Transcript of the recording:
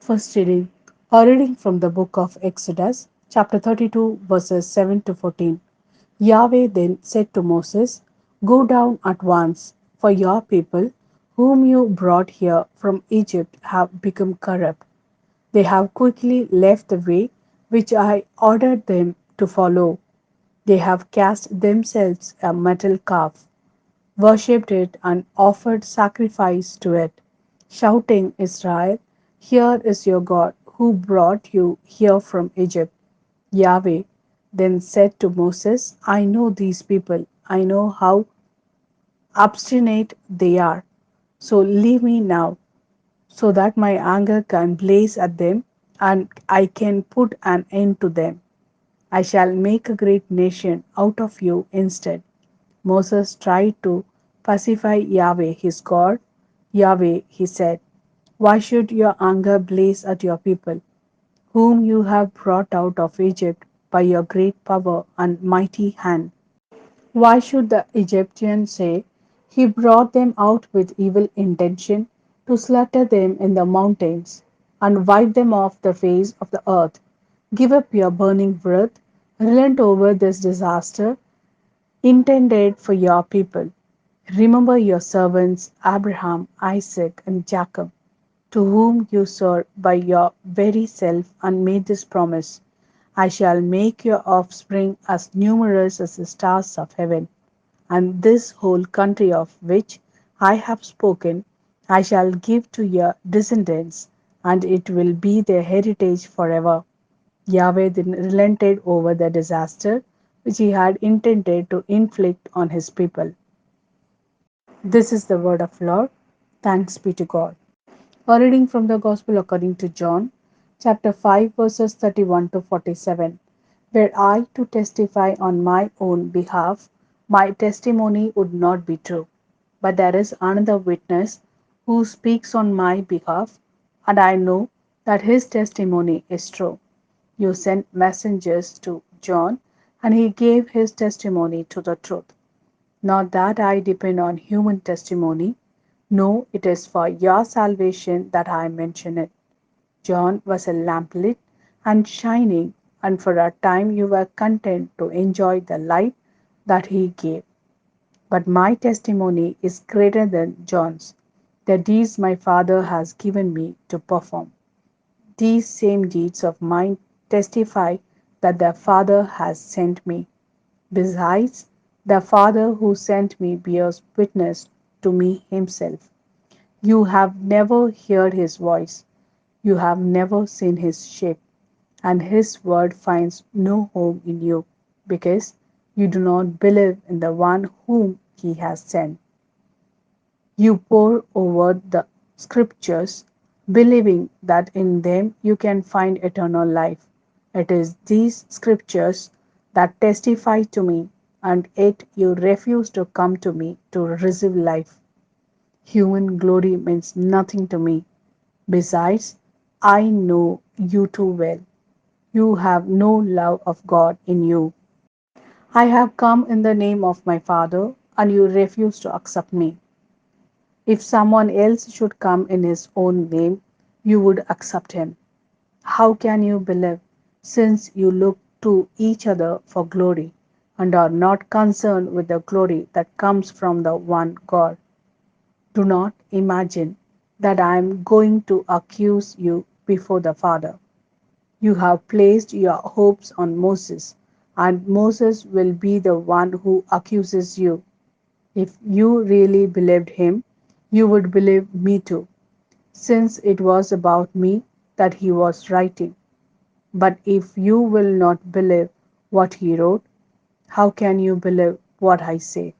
First reading, a reading from the book of Exodus, chapter 32, verses 7 to 14. Yahweh then said to Moses, "Go down at once, for your people, whom you brought here from Egypt, have become corrupt. They have quickly left the way which I ordered them to follow. They have cast themselves a metal calf, worshipped it, and offered sacrifice to it, shouting, 'Israel, here is your God, who brought you here from Egypt.' Yahweh then said to Moses, I know these people, I know how obstinate they are. So leave me now, so that my anger can blaze at them and I can put an end to them. I shall make a great nation out of you instead." Moses tried to pacify Yahweh his God. "Yahweh," he said, "why should your anger blaze at your people, whom you have brought out of Egypt by your great power and mighty hand? Why should the Egyptians say, 'He brought them out with evil intention to slaughter them in the mountains and wipe them off the face of the earth'? Give up your burning wrath, relent over this disaster intended for your people. Remember your servants Abraham, Isaac, and Jacob, to whom you swore by your very self and made this promise: 'I shall make your offspring as numerous as the stars of heaven, and this whole country of which I have spoken I shall give to your descendants, and it will be their heritage forever.'" Yahweh then relented over the disaster which he had intended to inflict on his people. This is the word of Lord. Thanks be to God. A reading from the Gospel according to John, chapter 5, verses 31 to 47. Were I to testify on my own behalf, my testimony would not be true. But there is another witness who speaks on my behalf, and I know that his testimony is true. You sent messengers to John, and he gave his testimony to the truth. Not that I depend on human testimony. No, it is for your salvation that I mention it. John was a lamp lit and shining, and for a time you were content to enjoy the light that he gave. But my testimony is greater than John's. The deeds my Father has given me to perform. These same deeds of mine testify that the Father has sent me. Besides, the Father who sent me bears witness to me himself. You have never heard his voice, you have never seen his shape, and his word finds no home in you, because you do not believe in the one whom he has sent. You pore over the scriptures, believing that in them you can find eternal life. It is these scriptures that testify to me, and yet you refuse to come to me to receive life. Human glory means nothing to me. Besides, I know you too well. You have no love of God in you. I have come in the name of my Father, and you refuse to accept me. If someone else should come in his own name, you would accept him. How can you believe, since you look to each other for glory, and are not concerned with the glory that comes from the one God? Do not imagine that I am going to accuse you before the Father. You have placed your hopes on Moses, and Moses will be the one who accuses you. If you really believed him, you would believe me too, since it was about me that he was writing. But if you will not believe what he wrote, how can you believe what I say?